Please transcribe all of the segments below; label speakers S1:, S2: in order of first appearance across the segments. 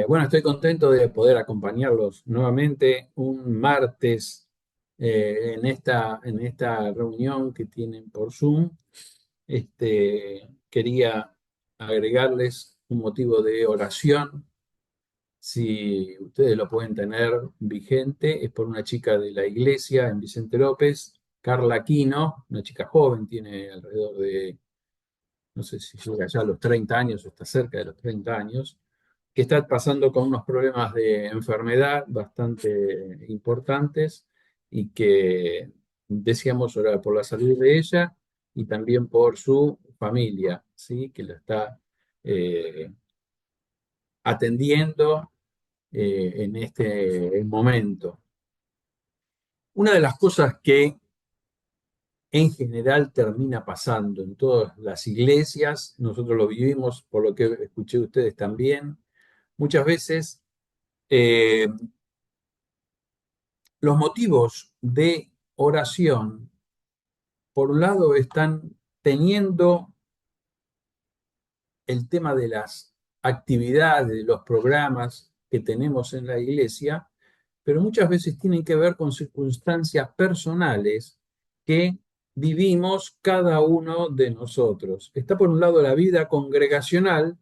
S1: Bueno, estoy contento de poder acompañarlos nuevamente un martes en esta reunión que tienen por Zoom. Quería agregarles un motivo de oración. Si ustedes lo pueden tener vigente, es por una chica de la iglesia en Vicente López, Carla Aquino, una chica joven, tiene alrededor de, no sé si llega ya a los 30 años o está cerca de los 30 años, que está pasando con unos problemas de enfermedad bastante importantes y que deseamos orar por la salud de ella y también por su familia, ¿sí? Que la está eh, atendiendo en este momento. Una de las cosas que en general termina pasando en todas las iglesias, nosotros lo vivimos, por lo que escuché de ustedes también, muchas veces eh, los motivos de oración, por un lado, están teniendo el tema de las actividades, de los programas que tenemos en la iglesia, pero muchas veces tienen que ver con circunstancias personales que vivimos cada uno de nosotros. Está por un lado la vida congregacional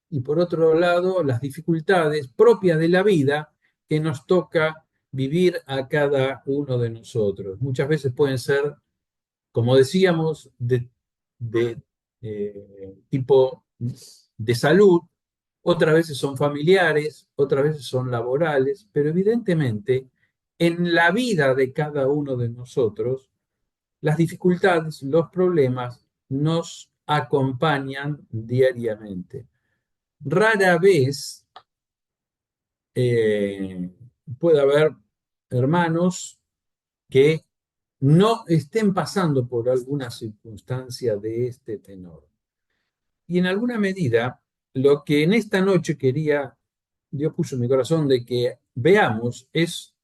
S1: y por otro lado las dificultades propias de la vida que nos toca vivir a cada uno de nosotros. Muchas veces pueden ser, como decíamos, de tipo de salud, otras veces son familiares, otras veces son laborales, pero evidentemente en la vida de cada uno de nosotros, las dificultades, los problemas nos acompañan diariamente. Rara vez eh, puede haber hermanos que no estén pasando por alguna circunstancia de este tenor. Y en alguna medida, lo que en esta noche quería, Dios puso en mi corazón de que veamos es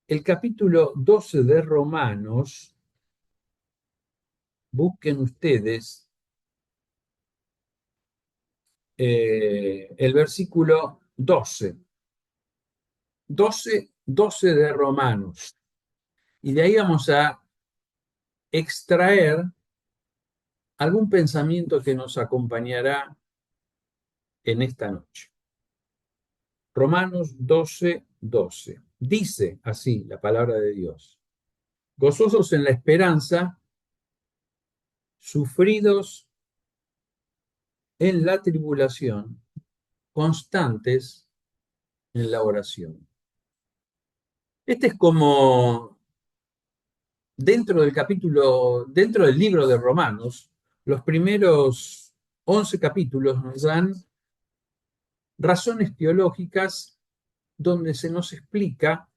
S1: el capítulo 12 de Romanos. Busquen ustedes el versículo 12 de Romanos. Y de ahí vamos a extraer algún pensamiento que nos acompañará en esta noche. Romanos 12:12. Dice así la palabra de Dios: gozosos en la esperanza, sufridos en la tribulación, constantes en la oración. Este es como dentro del libro de Romanos, los primeros 11 capítulos nos dan razones teológicas donde se nos explica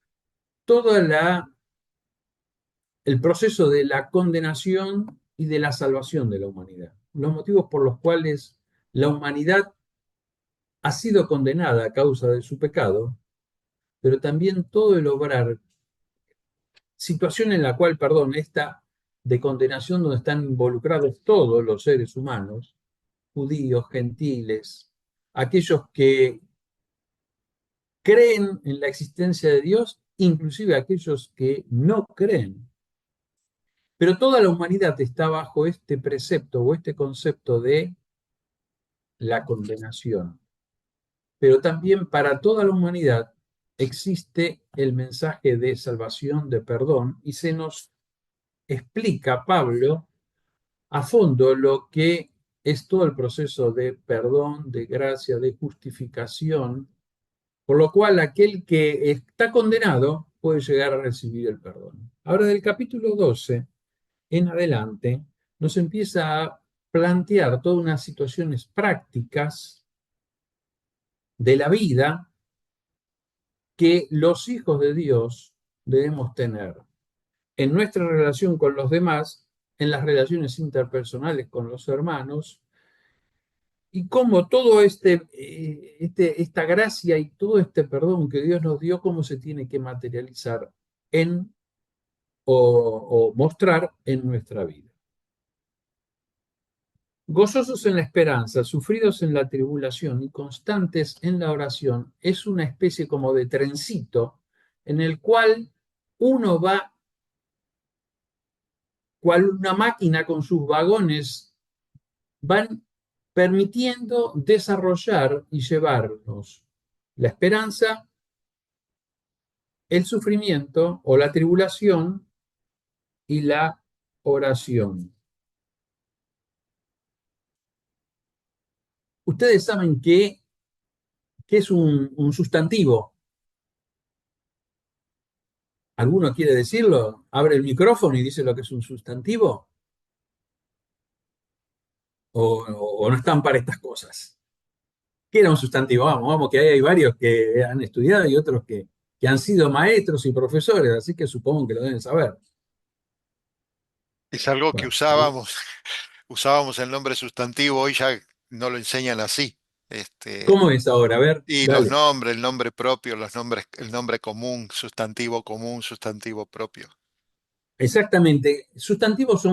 S1: todo el proceso de la condenación y de la salvación de la humanidad. Los motivos por los cuales la humanidad ha sido condenada a causa de su pecado, pero también todo el obrar, situación en la cual, perdón, esta de condenación donde están involucrados todos los seres humanos, judíos, gentiles, aquellos que creen en la existencia de Dios, inclusive aquellos que no creen. Pero toda la humanidad está bajo este precepto o este concepto de la condenación. Pero también para toda la humanidad existe el mensaje de salvación, de perdón, y se nos explica Pablo a fondo lo que es todo el proceso de perdón, de gracia, de justificación, por lo cual aquel que está condenado puede llegar a recibir el perdón. Ahora, del capítulo 12 en adelante, nos empieza a plantear todas unas situaciones prácticas de la vida que los hijos de Dios debemos tener en nuestra relación con los demás, en las relaciones interpersonales con los hermanos, y cómo todo esta gracia y todo este perdón que Dios nos dio, cómo se tiene que materializar en o mostrar en nuestra vida. Gozosos en la esperanza, sufridos en la tribulación y constantes en la oración, es una especie como de trencito en el cual uno va, cual una máquina con sus vagones, van permitiendo desarrollar y llevarnos la esperanza, el sufrimiento o la tribulación y la oración. Ustedes saben qué es un sustantivo. ¿Alguno quiere decirlo? Abre el micrófono y dice lo que es un sustantivo. O no están para estas cosas. ¿Qué era un sustantivo? Vamos, que hay varios que han estudiado y otros que han sido maestros y profesores, así que supongo que lo deben saber.
S2: Es algo que
S1: Bueno,
S2: usábamos el nombre sustantivo, hoy ya no lo enseñan así. Este,
S1: ¿cómo es ahora? A ver,
S2: y los
S1: dale.
S2: nombres, el nombre propio, los nombres, el nombre común, sustantivo propio.
S1: Exactamente. Sustantivos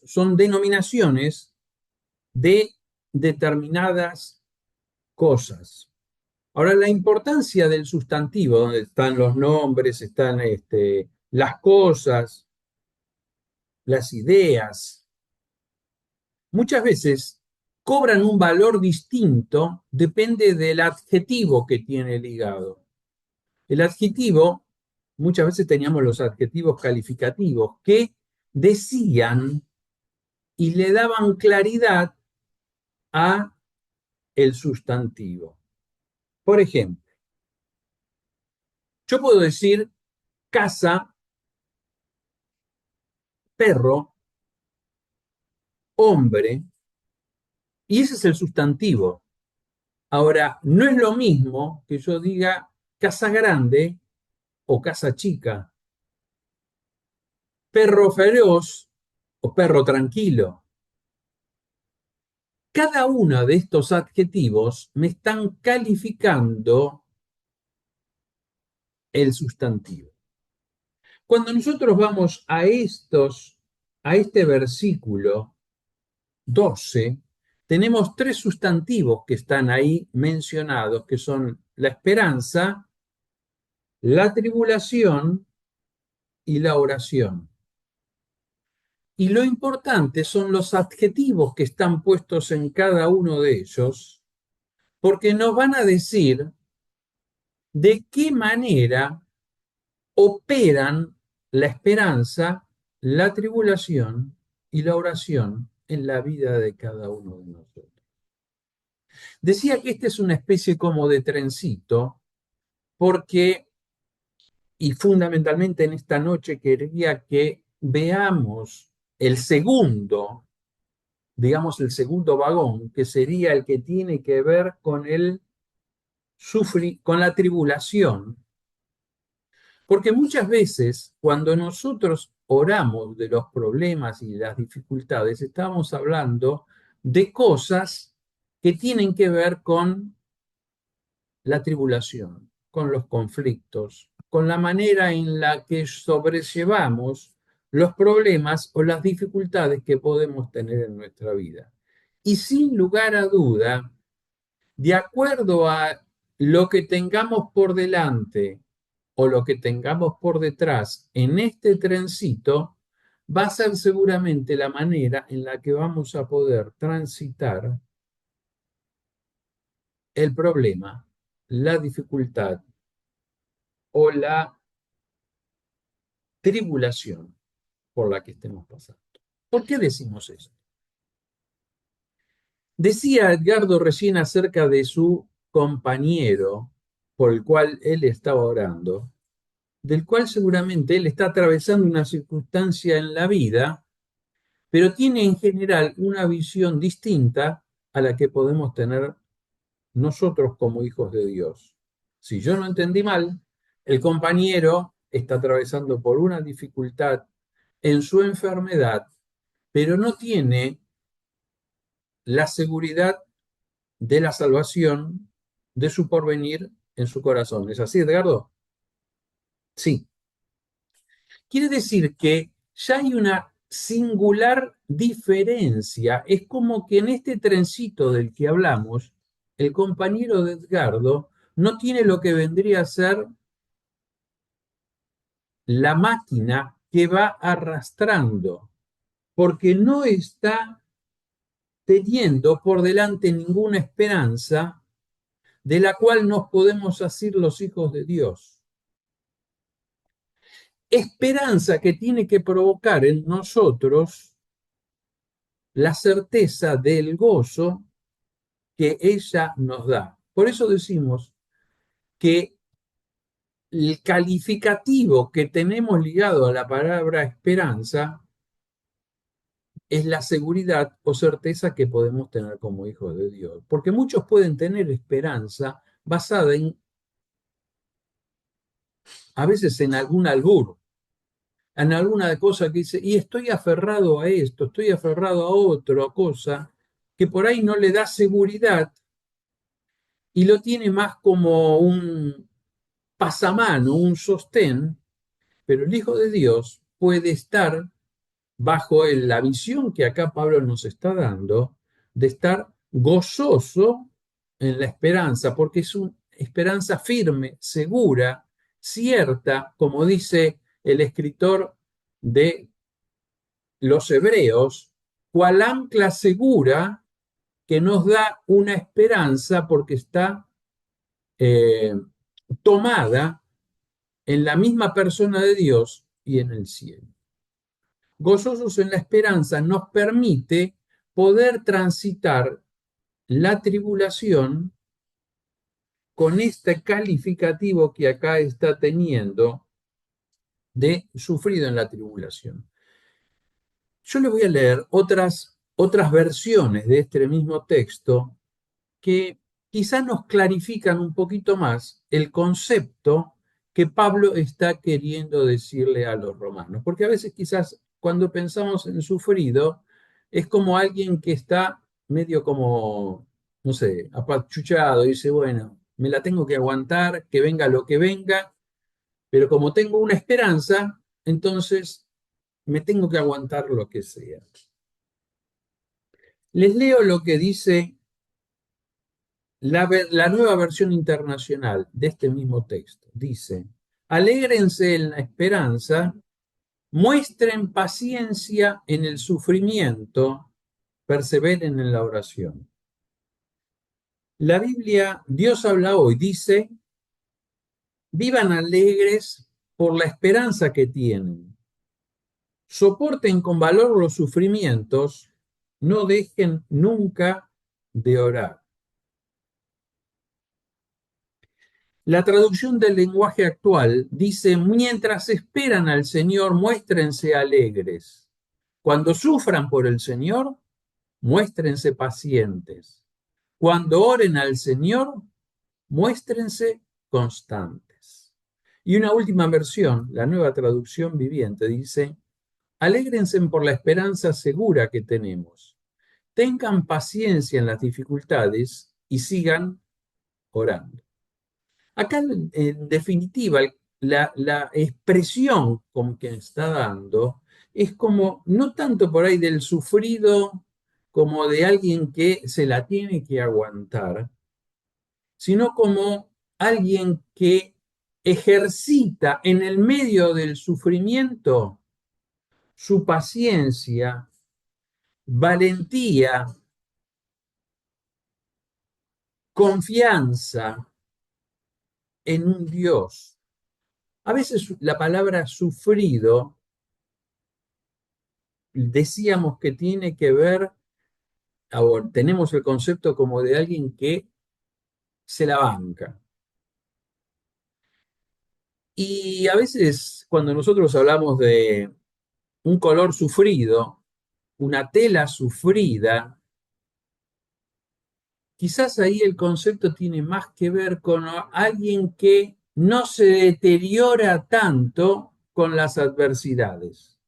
S1: son denominaciones de determinadas cosas. Ahora, la importancia del sustantivo, donde están los nombres, están las cosas, las ideas, muchas veces cobran un valor distinto, depende del adjetivo que tiene ligado. El adjetivo, muchas veces teníamos los adjetivos calificativos que decían y le daban claridad a el sustantivo. Por ejemplo, yo puedo decir casa, perro, hombre, y ese es el sustantivo. Ahora, no es lo mismo que yo diga casa grande o casa chica, perro feroz o perro tranquilo. Cada uno de estos adjetivos me están calificando el sustantivo. Cuando nosotros vamos a este versículo 12, tenemos tres sustantivos que están ahí mencionados, que son la esperanza, la tribulación y la oración. Y lo importante son los adjetivos que están puestos en cada uno de ellos, porque nos van a decir de qué manera operan la esperanza, la tribulación y la oración en la vida de cada uno de nosotros. Decía que este es una especie como de trencito, porque, y fundamentalmente en esta noche quería que veamos el segundo, digamos el segundo vagón, que sería el que tiene que ver con con la tribulación. Porque muchas veces cuando nosotros oramos de los problemas y las dificultades, estamos hablando de cosas que tienen que ver con la tribulación, con los conflictos, con la manera en la que sobrellevamos los problemas o las dificultades que podemos tener en nuestra vida. Y sin lugar a duda, de acuerdo a lo que tengamos por delante o lo que tengamos por detrás en este trencito, va a ser seguramente la manera en la que vamos a poder transitar el problema, la dificultad o la tribulación por la que estemos pasando. ¿Por qué decimos eso? Decía Edgardo recién acerca de su compañero por el cual él estaba orando, del cual seguramente él está atravesando una circunstancia en la vida, pero tiene en general una visión distinta a la que podemos tener nosotros como hijos de Dios. Si yo no entendí mal, el compañero está atravesando por una dificultad en su enfermedad, pero no tiene la seguridad de la salvación de su porvenir en su corazón. ¿Es así, Edgardo? Sí. Quiere decir que ya hay una singular diferencia. Es como que en este trencito del que hablamos, el compañero de Edgardo no tiene lo que vendría a ser la máquina que va arrastrando, porque no está teniendo por delante ninguna esperanza de la cual nos podemos asir los hijos de Dios. Esperanza que tiene que provocar en nosotros la certeza del gozo que ella nos da. Por eso decimos que el calificativo que tenemos ligado a la palabra esperanza es la seguridad o certeza que podemos tener como hijos de Dios. Porque muchos pueden tener esperanza basada a veces en algún albur, en alguna cosa que dice, y estoy aferrado a esto, estoy aferrado a otra cosa, que por ahí no le da seguridad y lo tiene más como un pasamano, un sostén, pero el Hijo de Dios puede estar bajo la visión que acá Pablo nos está dando, de estar gozoso en la esperanza, porque es una esperanza firme, segura, cierta, como dice el escritor de los Hebreos, cual ancla segura que nos da una esperanza porque está eh, tomada en la misma persona de Dios y en el cielo. Gozosos en la esperanza nos permite poder transitar la tribulación con este calificativo que acá está teniendo de sufrido en la tribulación. Yo le voy a leer otras versiones de este mismo texto que quizás nos clarifican un poquito más el concepto que Pablo está queriendo decirle a los romanos. Porque a veces quizás cuando pensamos en sufrido es como alguien que está medio como, no sé, apachuchado y dice, bueno, me la tengo que aguantar, que venga lo que venga, pero como tengo una esperanza, entonces me tengo que aguantar lo que sea. Les leo lo que dice la nueva versión internacional de este mismo texto. Dice, alégrense en la esperanza, muestren paciencia en el sufrimiento, perseveren en la oración. La Biblia, Dios habla hoy, dice, vivan alegres por la esperanza que tienen. Soporten con valor los sufrimientos, no dejen nunca de orar. La traducción del lenguaje actual dice, mientras esperan al Señor, muéstrense alegres. Cuando sufran por el Señor, muéstrense pacientes. Cuando oren al Señor, muéstrense constantes. Y una última versión, la nueva traducción viviente, dice, alégrense por la esperanza segura que tenemos. Tengan paciencia en las dificultades y sigan orando. Acá, en definitiva, la expresión con que está dando es como, no tanto por ahí del sufrido como de alguien que se la tiene que aguantar, sino como alguien que ejercita en el medio del sufrimiento su paciencia, valentía, confianza en un Dios. A veces la palabra sufrido decíamos que tiene que ver, o tenemos el concepto como de alguien que se la banca. Y a veces cuando nosotros hablamos de un color sufrido, una tela sufrida, quizás ahí el concepto tiene más que ver con alguien que no se deteriora tanto con las adversidades.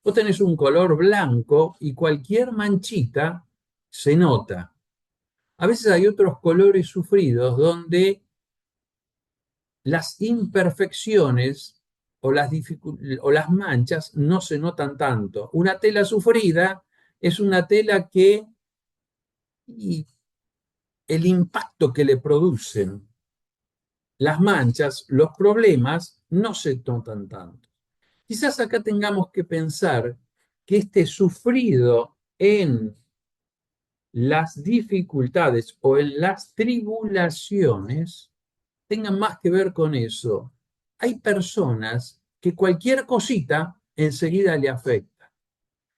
S1: Vos tenés un color blanco y cualquier manchita se nota. A veces hay otros colores sufridos donde las imperfecciones o las manchas no se notan tanto. Una tela sufrida es una tela que y el impacto que le producen las manchas, los problemas, no se notan tanto. Quizás acá tengamos que pensar que este sufrido en las dificultades o en las tribulaciones tengan más que ver con eso. Hay personas que cualquier cosita enseguida le afecta.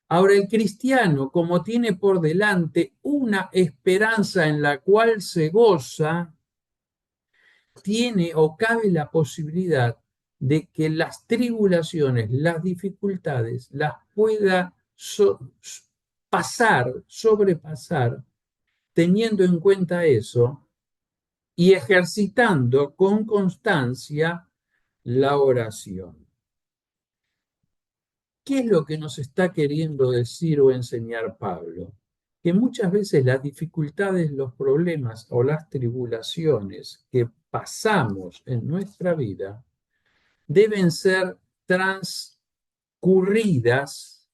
S1: Ahora, el cristiano, como tiene por delante una esperanza en la cual se goza, tiene o cabe la posibilidad de que las tribulaciones, las dificultades, las pueda pasar, sobrepasar, teniendo en cuenta eso y ejercitando con constancia la oración. ¿Qué es lo que nos está queriendo decir o enseñar Pablo? Que muchas veces las dificultades, los problemas o las tribulaciones que pasamos en nuestra vida deben ser transcurridas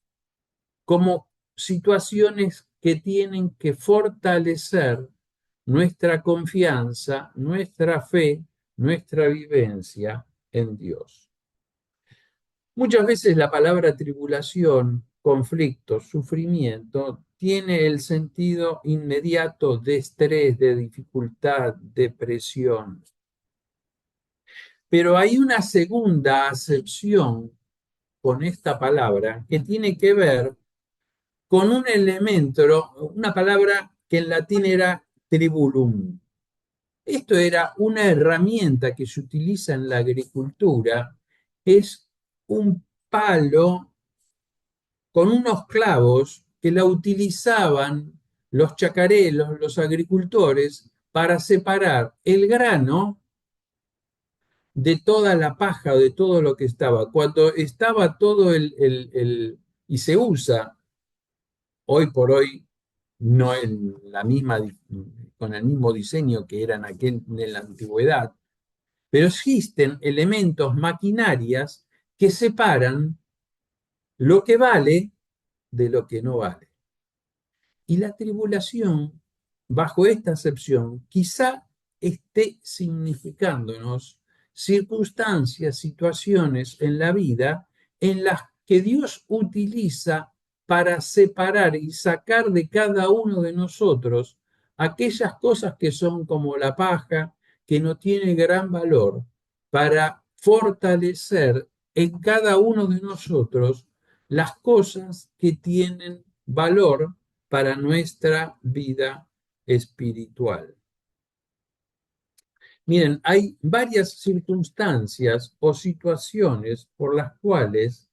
S1: como situaciones que tienen que fortalecer nuestra confianza, nuestra fe, nuestra vivencia en Dios. Muchas veces la palabra tribulación, conflicto, sufrimiento, tiene el sentido inmediato de estrés, de dificultad, de presión. Pero hay una segunda acepción con esta palabra que tiene que ver con un elemento, una palabra que en latín era tribulum. Esto era una herramienta que se utiliza en la agricultura, es un palo con unos clavos que la utilizaban los chacareros, los agricultores, para separar el grano de toda la paja o de todo lo que estaba. Cuando estaba todo y se usa hoy por hoy, no en la misma, con el mismo diseño que era en la antigüedad, pero existen elementos, maquinarias que separan lo que vale de lo que no vale. Y la tribulación, bajo esta acepción, quizá esté significándonos circunstancias, situaciones en la vida en las que Dios utiliza para separar y sacar de cada uno de nosotros aquellas cosas que son como la paja, que no tiene gran valor, para fortalecer en cada uno de nosotros las cosas que tienen valor para nuestra vida espiritual. Miren, hay varias circunstancias o situaciones por las cuales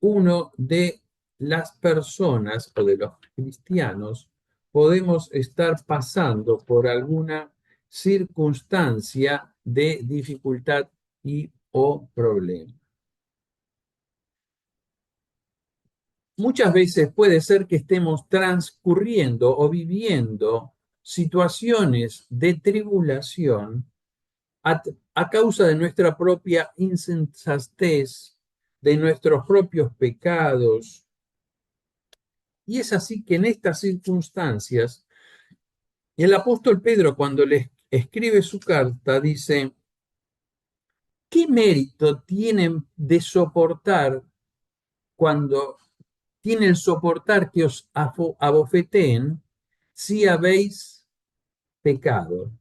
S1: uno de las personas o de los cristianos podemos estar pasando por alguna circunstancia de dificultad y o problema. Muchas veces puede ser que estemos transcurriendo o viviendo situaciones de tribulación a causa de nuestra propia insensatez, de nuestros propios pecados. Y es así que en estas circunstancias, el apóstol Pedro, cuando le escribe su carta, dice, ¿qué mérito tienen de soportar cuando tienen soportar que os abofeteen si habéis pecado?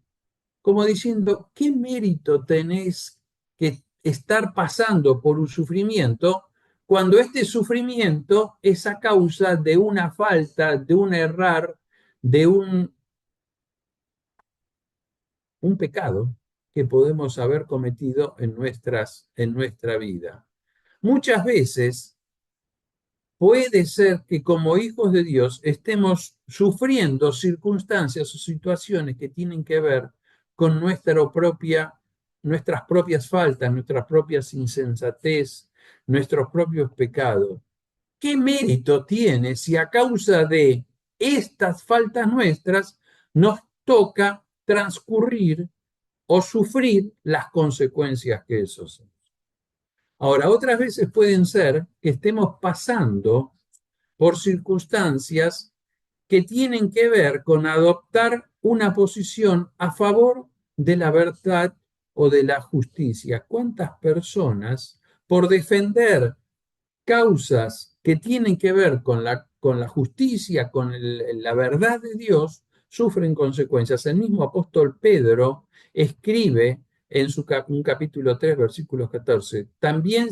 S1: Como diciendo, ¿qué mérito tenéis que estar pasando por un sufrimiento cuando este sufrimiento es a causa de una falta, de un errar, de un pecado que podemos haber cometido en nuestra vida? Muchas veces puede ser que como hijos de Dios estemos sufriendo circunstancias o situaciones que tienen que ver con nuestras propias faltas, nuestras propias insensatez, nuestros propios pecados. ¿Qué mérito tiene si a causa de estas faltas nuestras nos toca transcurrir o sufrir las consecuencias que eso son? Ahora, otras veces pueden ser que estemos pasando por circunstancias que tienen que ver con adoptar una posición a favor de la verdad o de la justicia. ¿Cuántas personas, por defender causas que tienen que ver con la justicia, con la verdad de Dios, sufren consecuencias? El mismo apóstol Pedro escribe en un capítulo 3, versículos 14, también,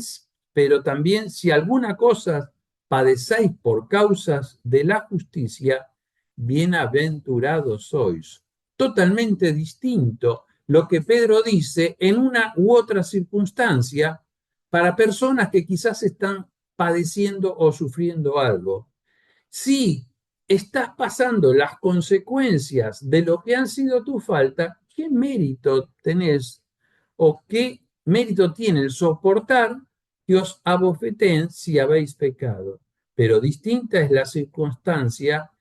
S1: pero también si alguna cosa padecéis por causas de la justicia, bienaventurados sois. Totalmente distinto lo que Pedro dice en una u otra circunstancia para personas que quizás están padeciendo o sufriendo algo. Si estás pasando las consecuencias de lo que han sido tu falta, ¿qué mérito tenés o qué mérito tiene el soportar que os abofeteen si habéis pecado? Pero distinta es la circunstancia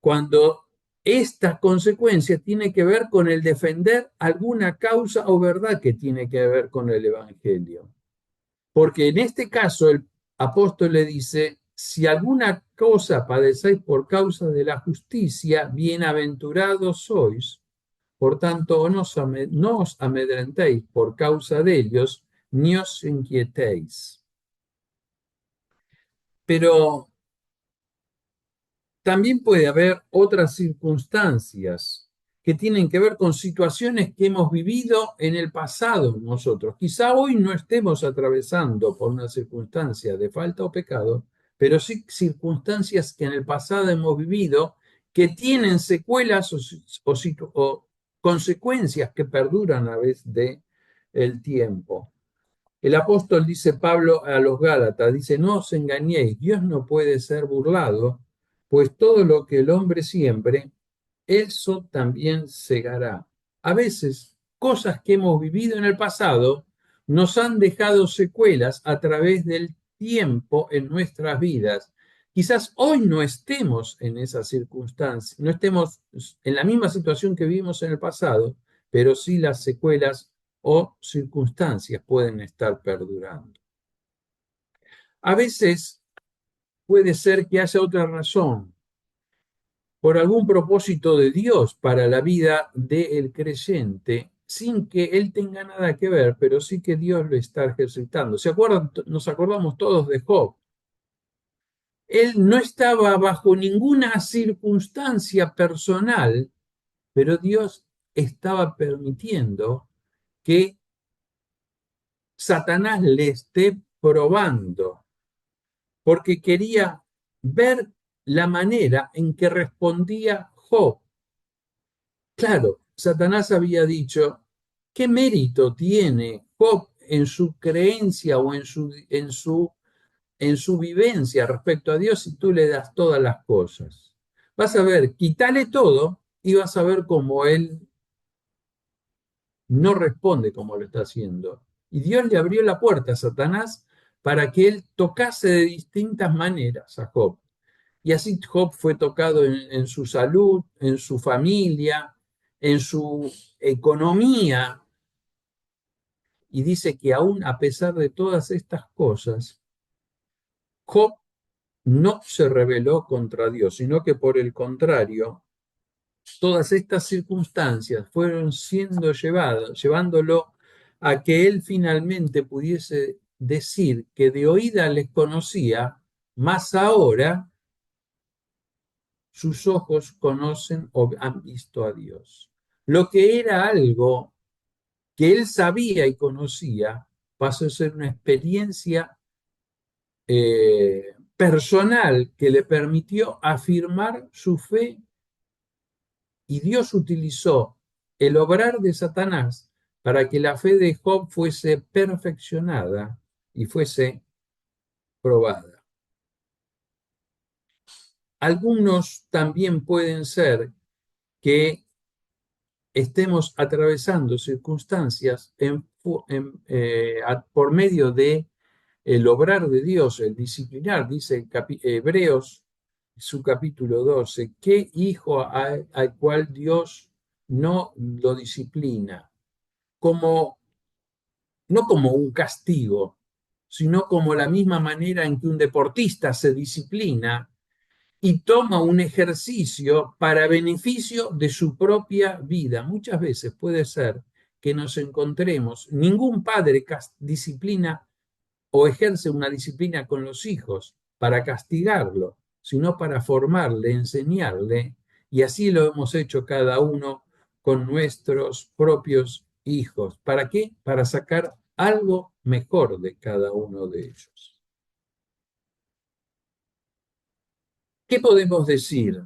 S1: cuando esta consecuencia tiene que ver con el defender alguna causa o verdad que tiene que ver con el Evangelio. Porque en este caso el apóstol le dice, si alguna cosa padecéis por causa de la justicia, bienaventurados sois. Por tanto, no os amedrentéis por causa de ellos, ni os inquietéis. Pero también puede haber otras circunstancias que tienen que ver con situaciones que hemos vivido en el pasado nosotros. Quizá hoy no estemos atravesando por una circunstancia de falta o pecado, pero sí circunstancias que en el pasado hemos vivido que tienen secuelas o consecuencias que perduran a través del tiempo. El apóstol dice Pablo a los Gálatas, dice, no os engañéis, Dios no puede ser burlado, pues todo lo que el hombre siembre, eso también segará. A veces, cosas que hemos vivido en el pasado nos han dejado secuelas a través del tiempo en nuestras vidas. Quizás hoy no estemos en esa circunstancia, no estemos en la misma situación que vivimos en el pasado, pero sí las secuelas o circunstancias pueden estar perdurando. A veces puede ser que haya otra razón, por algún propósito de Dios para la vida del creyente, sin que él tenga nada que ver, pero sí que Dios lo está ejercitando. ¿Se acuerdan? Nos acordamos todos de Job. Él no estaba bajo ninguna circunstancia personal, pero Dios estaba permitiendo que Satanás le esté probando, porque quería ver la manera en que respondía Job. Claro, Satanás había dicho, ¿qué mérito tiene Job en su creencia o en su vivencia respecto a Dios si tú le das todas las cosas? Vas a ver, quítale todo y vas a ver cómo él no responde como lo está haciendo. Y Dios le abrió la puerta a Satanás para que él tocase de distintas maneras a Job. Y así Job fue tocado en su salud, en su familia, en su economía. Y dice que aún a pesar de todas estas cosas, Job no se rebeló contra Dios, sino que por el contrario, todas estas circunstancias fueron siendo llevándolo a que él finalmente pudiese decir que de oída les conocía, mas ahora sus ojos conocen o han visto a Dios. Lo que era algo que él sabía y conocía pasó a ser una experiencia personal que le permitió afirmar su fe, y Dios utilizó el obrar de Satanás para que la fe de Job fuese perfeccionada y fuese probada. Algunos también pueden ser que estemos atravesando circunstancias por medio de el obrar de Dios, el disciplinar, dice Hebreos, su capítulo 12, ¿qué hijo al cual Dios no lo disciplina? Como no como un castigo, sino como la misma manera en que un deportista se disciplina y toma un ejercicio para beneficio de su propia vida. Muchas veces puede ser que nos encontremos, ningún padre disciplina o ejerce una disciplina con los hijos para castigarlo, sino para formarle, enseñarle, y así lo hemos hecho cada uno con nuestros propios hijos. ¿Para qué? Para sacar algo mejor de cada uno de ellos. ¿Qué podemos decir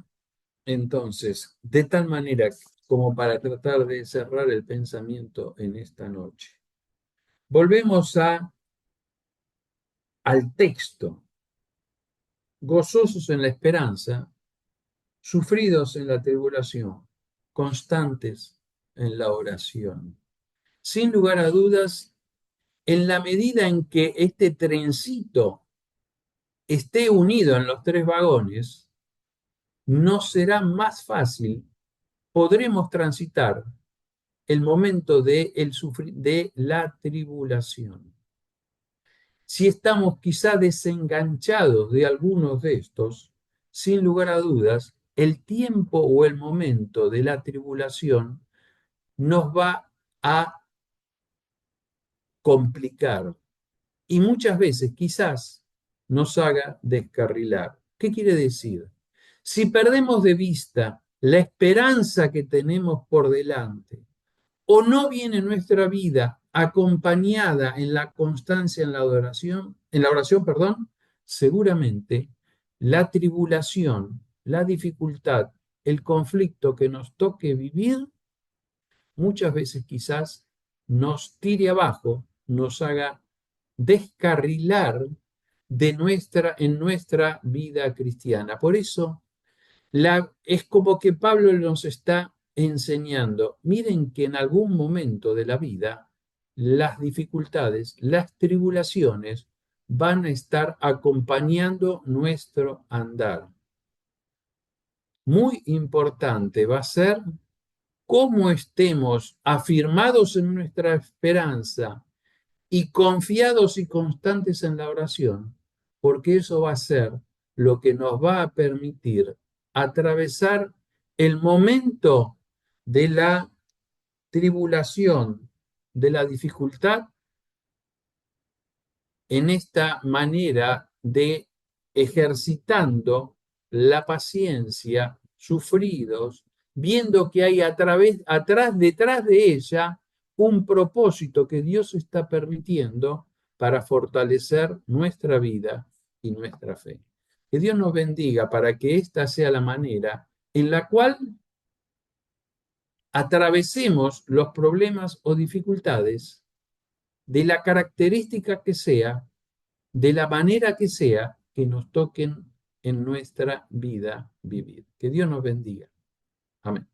S1: entonces, de tal manera como para tratar de cerrar el pensamiento en esta noche? Volvemos al texto. Gozosos en la esperanza, sufridos en la tribulación, constantes en la oración. Sin lugar a dudas, en la medida en que este trencito esté unido en los tres vagones, nos será más fácil, podremos transitar el momento de la tribulación. Si estamos quizá desenganchados de algunos de estos, sin lugar a dudas, el tiempo o el momento de la tribulación nos va a complicar y muchas veces quizás nos haga descarrilar. ¿Qué quiere decir? Si perdemos de vista la esperanza que tenemos por delante, o no viene nuestra vida acompañada en la constancia en la oración, perdón, seguramente la tribulación, la dificultad, el conflicto que nos toque vivir, muchas veces quizás nos tire abajo, nos haga descarrilar en nuestra vida cristiana. Por eso es como que Pablo nos está enseñando, miren que en algún momento de la vida las dificultades, las tribulaciones van a estar acompañando nuestro andar. Muy importante va a ser cómo estemos afirmados en nuestra esperanza y confiados y constantes en la oración, porque eso va a ser lo que nos va a permitir atravesar el momento de la tribulación, de la dificultad, en esta manera de ejercitando la paciencia, sufridos, viendo que hay detrás de ella, un propósito que Dios está permitiendo para fortalecer nuestra vida y nuestra fe. Que Dios nos bendiga para que esta sea la manera en la cual atravesemos los problemas o dificultades de la característica que sea, de la manera que sea, que nos toquen en nuestra vida vivir. Que Dios nos bendiga. Amén.